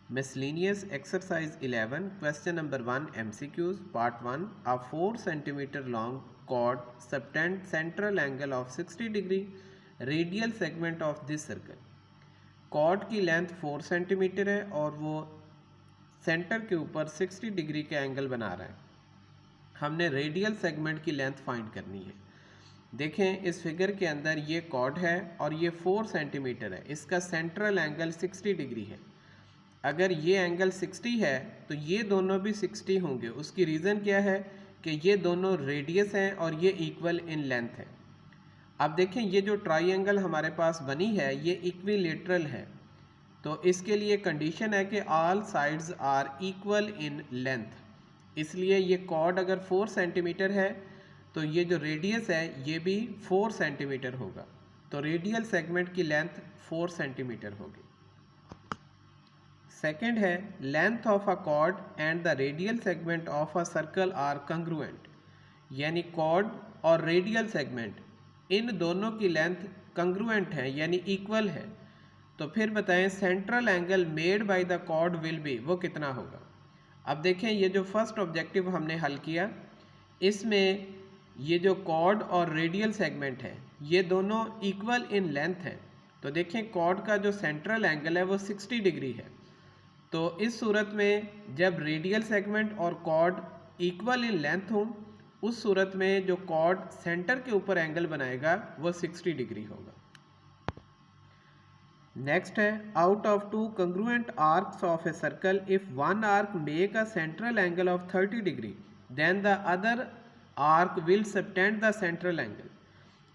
Miscellaneous exercise 11, question number 1 MCQs, part 1. A 4 centimeter long chord subtend central angle of 60 degree radial segment of this circle. Chord की length 4 centimetre है और वो centre के ऊपर 60 degree का angle बना रहा है। हमने रेडियल सेगमेंट की लेंथ फाइंड करनी है। देखें इस फिगर के अंदर ये कॉर्ड है और ये 4 सेंटीमीटर है, इसका सेंट्रल एंगल 60 डिग्री है। अगर ये एंगल 60 है तो ये दोनों भी 60 होंगे। उसकी रीज़न क्या है कि ये दोनों रेडियस हैं और ये इक्वल इन लेंथ है। अब देखें ये जो ट्राइंगल हमारे पास बनी है ये इक्विलेटरल है, तो इसके लिए कंडीशन है कि all sides are equal in length. इसलिए ये कॉर्ड अगर 4 सेंटीमीटर है तो ये जो रेडियस है ये भी 4 सेंटीमीटर होगा, तो रेडियल सेगमेंट की लेंथ 4 सेंटीमीटर होगी। सेकेंड है length of a chord and the radial segment of a circle are congruent, यानी कॉर्ड और रेडियल सेगमेंट इन दोनों की लेंथ कंग्रुएंट है यानी इक्वल है। तो फिर बताएं central angle made by the chord will be, वो कितना होगा। अब देखें ये जो फर्स्ट ऑब्जेक्टिव हमने हल किया इसमें ये जो कॉर्ड और रेडियल सेगमेंट है ये दोनों इक्वल इन लेंथ है। तो देखें कॉर्ड का जो सेंट्रल एंगल है वो 60 डिग्री है, तो इस सूरत में जब रेडियल सेगमेंट और कॉर्ड इक्वल इन लेंथ हो उस सूरत में जो कॉर्ड सेंटर के ऊपर एंगल बनाएगा वो 60 डिग्री होगा। नेक्स्ट है out of two congruent arcs of a circle if one arc make a central angle of 30 degree then the other arc will subtend the central angle.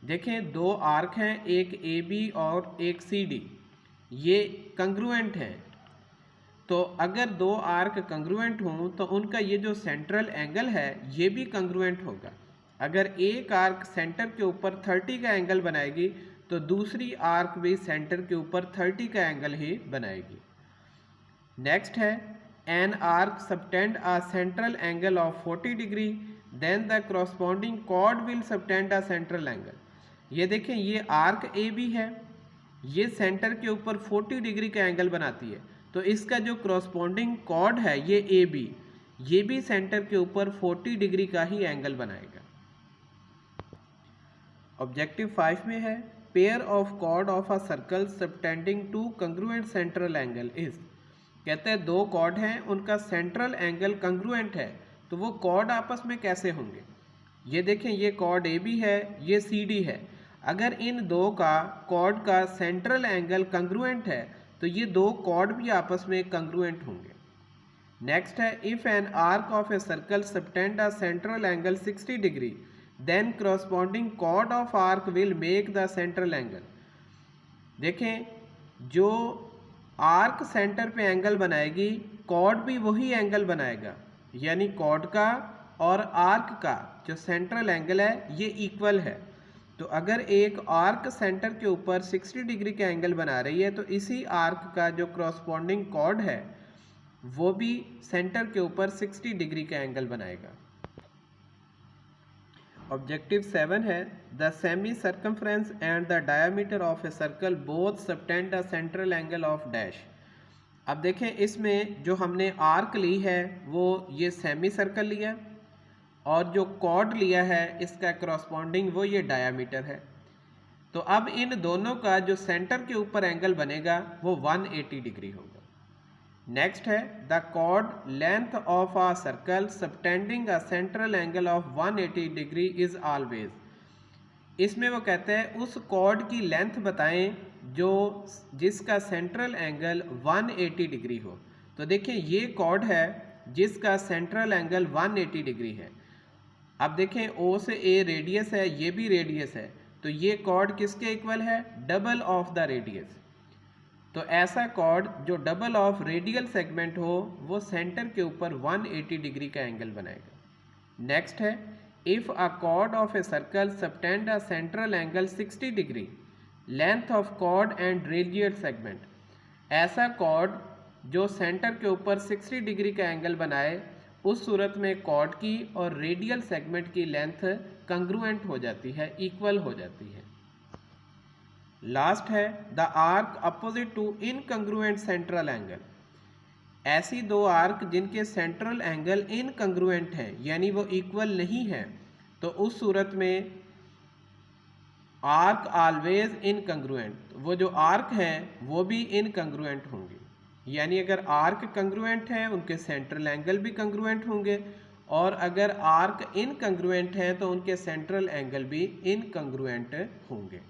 देखें दो arc हैं, एक ए बी और एक C D, ये congruent हैं। तो अगर दो आर्क कंग्रुएंट हों तो उनका ये जो सेंट्रल एंगल है ये भी कंग्रुएंट होगा। अगर एक आर्क सेंटर के ऊपर 30 का एंगल बनाएगी तो दूसरी आर्क भी सेंटर के ऊपर 30 का एंगल ही बनाएगी। नेक्स्ट है an arc subtend a central angle of 40 degree then the corresponding chord will subtend a central angle. ये देखें ये आर्क ए बी है, ये सेंटर के ऊपर 40 डिग्री का एंगल बनाती है, तो इसका जो करस्पॉन्डिंग कॉर्ड है ये ए बी, ये भी सेंटर के ऊपर 40 डिग्री का ही एंगल बनाएगा। ऑब्जेक्टिव 5 में है pair of chord of a circle subtending to congruent central angle is. कहते हैं दो कॉर्ड हैं उनका सेंट्रल एंगल कंग्रुएंट है, तो वो कॉर्ड आपस में कैसे होंगे। ये देखें ये कॉर्ड ए बी है, ये सी डी है। अगर इन दो का कॉर्ड का सेंट्रल एंगल कंग्रुएंट है तो ये दो कॉर्ड भी आपस में कंग्रुएंट होंगे। नेक्स्ट है if an arc of a circle subtend a central angle 60 degree then corresponding chord of arc will make the central angle. देखें जो आर्क सेंटर पे एंगल बनाएगी कॉर्ड भी वही एंगल बनाएगा, यानी कॉर्ड का और आर्क का जो सेंट्रल एंगल है ये इक्वल है। तो अगर एक आर्क सेंटर के ऊपर 60 डिग्री का एंगल बना रही है तो इसी आर्क का जो करस्पॉन्डिंग कॉर्ड है वो भी सेंटर के ऊपर 60 डिग्री का एंगल बनाएगा। ऑब्जेक्टिव 7 है the semi circumference and the diameter of a circle both subtend a central angle of dash. अब देखें इसमें जो हमने आर्क ली है वो ये सेमी सर्कल लिया और जो कॉर्ड लिया है इसका करस्पॉन्डिंग वो ये डायामीटर है। तो अब इन दोनों का जो सेंटर के ऊपर एंगल बनेगा वो 180 डिग्री होगा। नेक्स्ट है the chord length of a circle subtending a central angle of 180 degree is always. इसमें वो कहते हैं उस कॉर्ड की लेंथ बताएं जो जिसका सेंट्रल एंगल 180 डिग्री हो। तो देखिए ये कॉर्ड है जिसका सेंट्रल एंगल 180 डिग्री है। अब देखें ओ से ए रेडियस है, ये भी रेडियस है, तो ये कॉर्ड किसके इक्वल है, डबल ऑफ द रेडियस। तो ऐसा कॉर्ड जो डबल ऑफ रेडियल सेगमेंट हो वो सेंटर के ऊपर 180 डिग्री का एंगल बनाएगा। नेक्स्ट है if a chord of a circle subtend a central angle 60 degree length of chord and radial segment. ऐसा कॉर्ड जो सेंटर के ऊपर 60 डिग्री का एंगल बनाए उस सूरत में कॉर्ड की और रेडियल सेगमेंट की लेंथ कंग्रुएंट हो जाती है, इक्वल हो जाती है। लास्ट है the arc opposite to incongruent central angle. ऐसी दो आर्क जिनके सेंट्रल एंगल इनकंग्रुएंट हैं, यानी वो इक्वल नहीं है, तो उस सूरत में आर्क ऑलवेज इनकंग्रुएंट, वो जो आर्क हैं वो भी इनकंग्रुएंट होंगे। यानी अगर आर्क कंग्रुएंट है उनके सेंट्रल एंगल भी कंग्रुएंट होंगे, और अगर आर्क इनकंग्रुएंट हैं तो उनके सेंट्रल एंगल भी इनकंग्रुएंट होंगे।